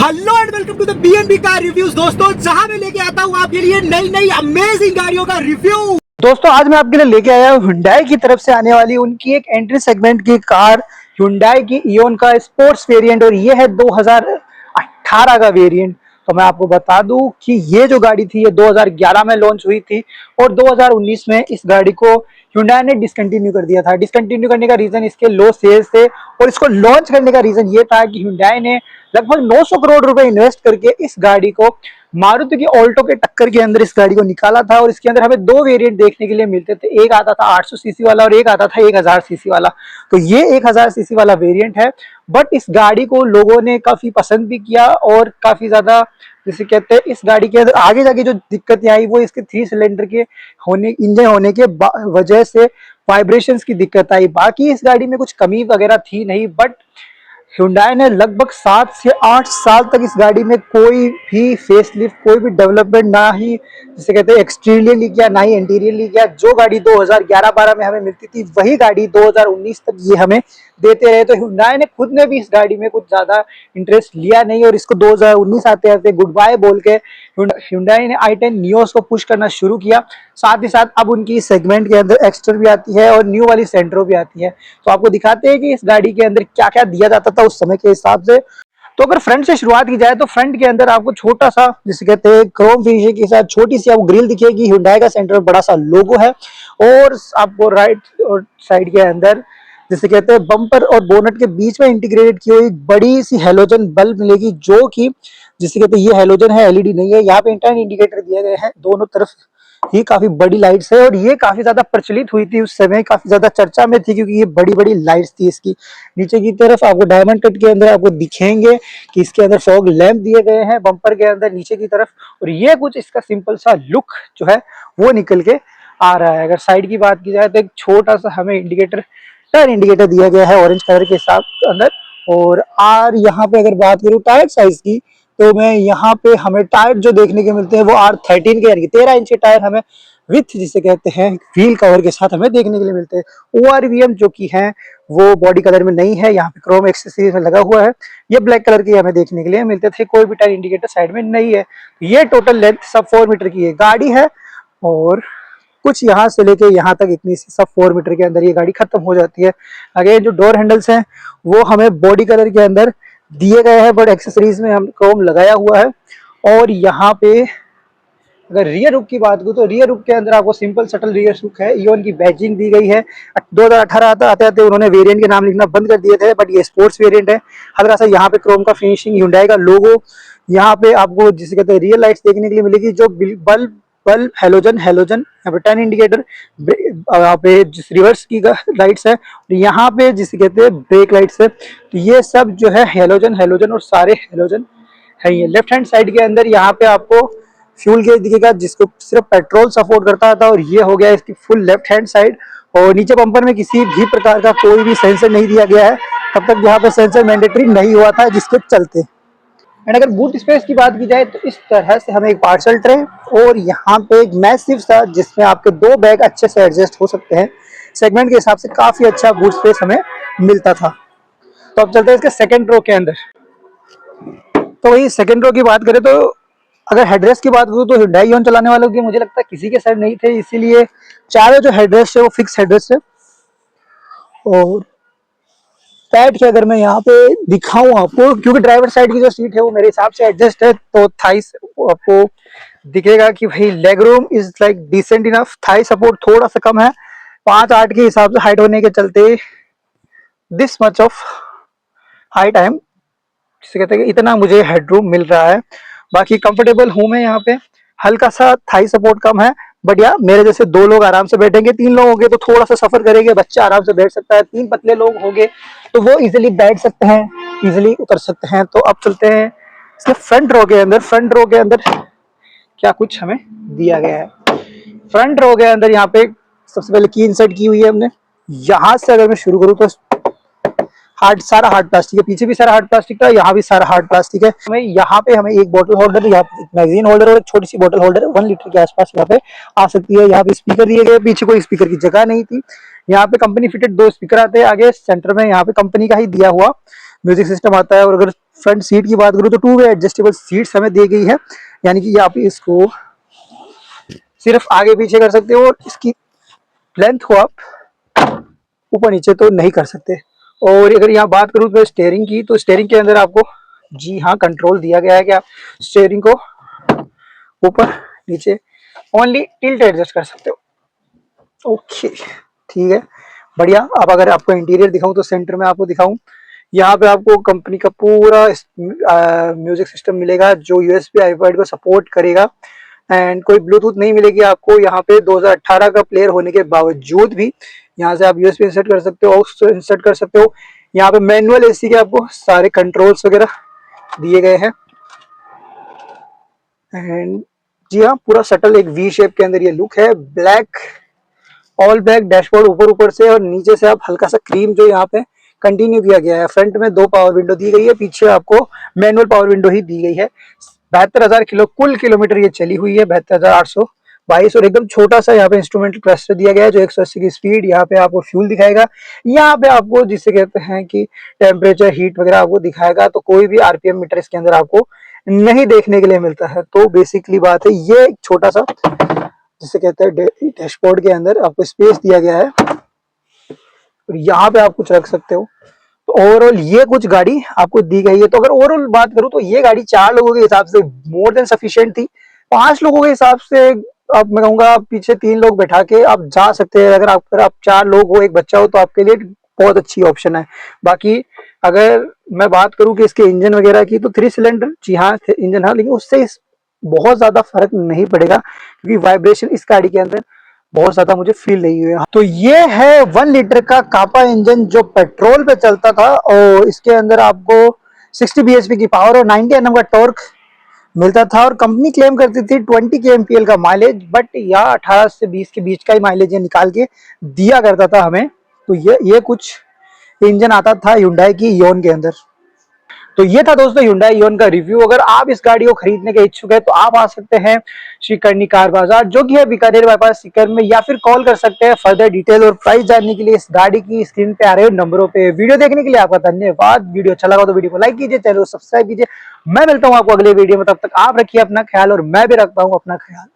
Hello and welcome to the BNB car reviews दोस्तों, जहां मैं लेके आता हूं आपके लिए नई नई अमेजिंग गाड़ियों का रिव्यू। दोस्तों आज मैं आपके लिए लेके आया हूं Hyundai की तरफ से आने वाली उनकी एक एंट्री सेगमेंट की कार Hyundai की इओन का स्पोर्ट्स वेरिएंट, और ये है 2018 का वेरिएंट। तो मैं आपको बता दूं कि ये जो गाड़ी थी ये 2011 में लॉन्च हुई थी और 2019 में इस गाड़ी को Hyundai ने डिसकंटिन्यू कर दिया था। डिसकंटिन्यू करने का रीजन इसके लो सेल्स थे, और इसको लॉन्च करने का रीजन ये था कि Hyundai ने लगभग 900 करोड़ रुपए इन्वेस्ट करके इस गाड़ी को मारुति की ऑल्टो के टक्कर के अंदर इस गाड़ी को निकाला था। और इसके अंदर हमें दो वेरिएंट देखने के लिए मिलते थे, एक आता था 800 सीसी वाला और एक आता था 1000 सीसी वाला। तो ये 1000 सीसी वाला वेरिएंट है, बट इस गाड़ी को लोगों ने काफी पसंद भी किया और काफी ज्यादा जिसे कहते हैं इस गाड़ी के अंदर आगे जाके जो दिक्कतें आई वो इसके 3 सिलेंडर के इंजन होने के वजह से वाइब्रेशंस की दिक्कत आई। बाकी इस गाड़ी में कुछ कमी वगैरह थी नहीं, बट Hyundai ने लगभग 7 से 8 साल तक इस गाड़ी में कोई भी फेसलिफ्ट, कोई भी डेवलपमेंट ना ही जिसे कहते हैं एक्सटीरियरली किया, ना ही इंटीरियरली किया। जो गाड़ी 2011-12 में हमें मिलती थी वही गाड़ी 2019 तक ये हमें देते रहे। तो Hyundai ने खुद ने भी इस गाड़ी में कुछ ज्यादा इंटरेस्ट लिया नहीं और इसको 2019 आते आते गुड बाय बोल के Hyundai ने i10 नियोस को पुश करना शुरू किया। साथ ही साथ अब उनकी सेगमेंट के अंदर एक्स्टर भी आती है और न्यू वाली सेंट्रो भी आती है। तो आपको दिखाते हैं कि इस गाड़ी के अंदर क्या क्या दिया जाता था उस समय के हिसाब से। तो अगर फ्रंट से शुरुआत की जाए तो फ्रंट के अंदर आपको छोटा सा जिसे कहते हैं क्रोम फिनिशिंग के साथ छोटी सी आपको ग्रिल दिखेगी। Hyundai का सेंटर में बड़ा सा लोगो है, और आपको राइट और साइड के अंदर जिसे कहते हैं बम्पर और बोनट के बीच में इंटीग्रेटेड की हुई बड़ी सी हेलोजन बल्ब मिलेगी, जो कि जिसे कहते हैं ये हेलोजन है, एलईडी नहीं है। यहाँ पे इंटरनल इंडिकेटर दिए गए हैं दोनों तरफ ही, काफी बड़ी लाइट्स है और ये काफी ज्यादा प्रचलित हुई थी उस समय, काफी ज्यादा चर्चा में थी क्योंकि ये बड़ी बड़ी लाइट्स थी इसकी। नीचे की तरफ आपको डायमंड कट के अंदर आपको दिखेंगे कि इसके अंदर फॉग लैंप दिए गए हैं बम्पर के अंदर नीचे की तरफ, और ये कुछ इसका सिंपल सा लुक जो है वो निकल के आ रहा है। अगर साइड की बात की जाए तो एक छोटा सा हमें इंडिकेटर, टायर इंडिकेटर दिया गया है ऑरेंज कलर के साथ अंदर। और यहाँ पे अगर बात करूँ टायर साइज की, तो मैं यहाँ पे हमें टायर जो देखने के मिलते हैं वो R13 के यानी 13 इंच के टायर हमें विथ जिसे कहते हैं व्हील कवर के साथ हमें देखने के लिए मिलते हैं। ORVM जो कि है वो बॉडी कलर में नहीं है, यहाँ पे क्रोम एक्सेसरीज में लगा हुआ है। ये ब्लैक कलर के हमें देखने के लिए मिलते थे, कोई भी टायर इंडिकेटर साइड में नहीं है। ये टोटल लेंथ सब 4 मीटर की है गाड़ी है, और कुछ यहाँ से लेके यहाँ तक इतनी सी सब 4 मीटर के अंदर ये गाड़ी खत्म हो जाती है। अगेन जो डोर हैंडल्स हैं वो हमें बॉडी कलर के अंदर दिए गए हैं, बट एक्सेसरीज में हम क्रोम लगाया हुआ है। और यहाँ पे अगर रियर रुक की बात करूँ तो रियर रुक के अंदर आपको सिंपल सटल रियर रुक है, इओन की बैजिंग दी गई है। 2018 आते आते उन्होंने वेरिएंट के नाम लिखना बंद कर दिए थे, बट ये स्पोर्ट्स वेरिएंट है। हल्का सा यहाँ पे क्रोम का फिनिशिंग, Hyundai का लोगो, यहाँ पे आपको जिसे कहते हैं रियल लाइट्स देखने के लिए मिलेगी, जो बल्ब हेलोजन यहाँ पे टर्न इंडिकेटर, यहाँ पे जिस रिवर्स की लाइट्स है, यहाँ पे जिसे कहते हैं ब्रेक लाइट्स है। तो ये सब जो है हेलोजन और सारे हेलोजन है। ये लेफ्ट हैंड साइड के अंदर यहाँ पे आपको फ्यूल गेज दिखेगा जिसको सिर्फ पेट्रोल सपोर्ट करता था, और ये हो गया इसकी फुल लेफ्ट हैंड साइड। और नीचे बम्पर में किसी भी प्रकार का कोई भी सेंसर नहीं दिया गया है, तब तक यहाँ पे सेंसर मैंडेटरी नहीं हुआ था जिसके चलते। एंड अगर बूट स्पेस की बात की जाए तो इस तरह से हमें एक पार्सल ट्रे और यहाँ पे एक मैसिव सा जिसमें आपके 2 बैग अच्छे से एडजस्ट हो सकते हैं, सेगमेंट के हिसाब से काफी अच्छा बूट स्पेस हमें मिलता था। तो अब चलते हैं इसके सेकंड रो के अंदर। तो वही सेकंड रो की बात करें तो अगर हेडरेस्ट की बात करूँ तो Hyundai इओन चलाने वालों की मुझे लगता है किसी के साइड नहीं थे, इसीलिए चारों जो हेडरेस्ट है वो फिक्स हेडरेस्ट है। और पैड के अगर मैं यहाँ पे दिखाऊं आपको, क्योंकि ड्राइवर साइड की जो सीट है वो मेरे हिसाब से एडजस्ट है, तो थाइस आपको दिखेगा कि भाई leg room is like decent enough. Thigh support थोड़ा सा कम है, 5'8" के हिसाब से हाइट होने के चलते this much of height I am जिसे कहते हैं कि इतना मुझे हेडरूम मिल रहा है। बाकी कंफर्टेबल हूं मैं यहाँ पे, हल्का सा थाई सपोर्ट कम है, बट यार मेरे जैसे 2 लोग आराम से बैठेंगे, 3 लोग होंगे तो थोड़ा सा सफर करेंगे, बच्चा आराम से बैठ सकता है, 3 पतले लोग होंगे तो वो इजिली बैठ सकते हैं, इजिली उतर सकते हैं। तो अब चलते हैं इसके फ्रंट रो के अंदर। फ्रंट रो के अंदर क्या कुछ हमें दिया गया है। फ्रंट रो के अंदर यहाँ पे सबसे पहले की इंसर्ट की हुई है हमने। यहाँ से अगर मैं शुरू करूँ तो सारा हार्ड प्लास्टिक है, पीछे भी सारा हार्ड प्लास्टिक था, यहाँ भी सारा हार्ड प्लास्टिक है। यहाँ पे हमें एक बोतल होल्डर, यहाँ पे एक मैगजीन होल्डर और एक छोटी सी बोतल होल्डर 1 लीटर के आसपास यहाँ पे आ सकती है। यहाँ पे स्पीकर दिए गए, पीछे कोई स्पीकर की जगह नहीं थी। यहाँ पे कंपनी फिटेड 2 स्पीकर आते हैं आगे, सेंटर में यहाँ पे कंपनी का ही दिया हुआ म्यूजिक सिस्टम आता है। और अगर फ्रंट सीट की बात करूँ तो 2 वे एडजस्टेबल सीट्स हमें दी गई है, यानी कि आप इसको सिर्फ आगे पीछे कर सकते हो और इसकी लेंथ को आप ऊपर नीचे तो नहीं कर सकते। और अगर यहाँ बात करूँ तो स्टेयरिंग की, तो स्टेयरिंग के अंदर आपको जी हाँ कंट्रोल दिया गया है कि आप स्टेयरिंग को ऊपर नीचे ओनली टिल्ट एडजस्ट कर सकते हो। ओके ठीक है, बढ़िया। अब अगर आपको इंटीरियर दिखाऊं तो सेंटर में आपको दिखाऊं, यहाँ पे आपको कंपनी का पूरा म्यूजिक सिस्टम मिलेगा जो यूएसबी आईपैड को सपोर्ट करेगा, एंड कोई ब्लूटूथ नहीं मिलेगी आपको। यहाँ पे 2018 का प्लेयर होने के बावजूद भी यहाँ से आप यूएसबी इंसर्ट कर सकते हो, इंसर्ट कर सकते हो। यहाँ पे मैनुअल एसी के आपको सारे कंट्रोल्स वगैरह दिए गए हैं, एंड जी हाँ पूरा सटल एक वी शेप के अंदर ये लुक है। ब्लैक ऑल ब्लैक डैशबोर्ड ऊपर से, और नीचे से आप हल्का सा क्रीम जो यहाँ पे कंटिन्यू किया गया है। फ्रंट में 2 पावर विंडो दी गई है, पीछे आपको मैनुअल पावर विंडो ही दी गई है। 72,000 कुल किलोमीटर ये चली हुई है, 72,822। और एकदम छोटा सा यहाँ पे इंस्ट्रूमेंटल क्लस्टर दिया गया है जो 180 की स्पीड। यहाँ पे आपको फ्यूल दिखाएगा, यहाँ पे आपको जिसे कहते हैं कि टेम्परेचर हीट वगैरह आपको दिखाएगा। तो कोई भी आरपीएम मीटर इसके अंदर आपको नहीं देखने के लिए मिलता है। तो बेसिकली बात है, ये एक छोटा सा जिसे कहते हैं डैशबोर्ड के अंदर आपको स्पेस दिया गया है, और यहाँ पे आप कुछ रख सकते हो। तो ओवरऑल ये कुछ गाड़ी आपको दी गई है। तो अगर ओवरऑल बात करूं तो ये गाड़ी 4 लोगों के हिसाब से मोर देन सफिशिएंट थी। 5 लोगों के हिसाब से अब मैं कहूंगा पीछे 3 लोग बैठा के आप जा सकते हैं। अगर आप 4 लोग हो, एक बच्चा हो, तो आपके लिए बहुत अच्छी ऑप्शन है। बाकी अगर मैं बात करूं कि इसके इंजन वगैरह की, तो 3 सिलेंडर जी हाँ इंजन, हाँ, लेकिन उससे बहुत ज्यादा फर्क नहीं पड़ेगा क्योंकि वाइब्रेशन इस गाड़ी के अंदर बहुत ज्यादा मुझे फील नहीं हुई। तो ये है 1 लीटर का कापा इंजन जो पेट्रोल पे चलता था, और इसके अंदर आपको 60 bhp की पावर और 90 Nm का टॉर्क मिलता था। और कंपनी क्लेम करती थी 20 kmpl का माइलेज, बट यह 18 से 20 के बीच का ही माइलेज ये निकाल के दिया करता था हमें। तो ये कुछ इंजन आता था Hyundai की योन के अंदर। तो ये था दोस्तों Hyundai Ion का रिव्यू। अगर आप इस गाड़ी को खरीदने के इच्छुक है तो आप आ सकते हैं श्री करनी कार बाजार, जो कि है बीकानेर बाईपास सीकर में, या फिर कॉल कर सकते हैं फर्दर डिटेल और प्राइस जानने के लिए इस गाड़ी की स्क्रीन पे आ रहे नंबरों पे। वीडियो देखने के लिए आपका धन्यवाद। वीडियो अच्छा लगा तो वीडियो को लाइक कीजिए, चैनल को सब्सक्राइब कीजिए। मैं मिलता हूँ आपको अगले वीडियो में, तब तक आप रखिए अपना ख्याल और मैं भी रखता हूँ अपना ख्याल।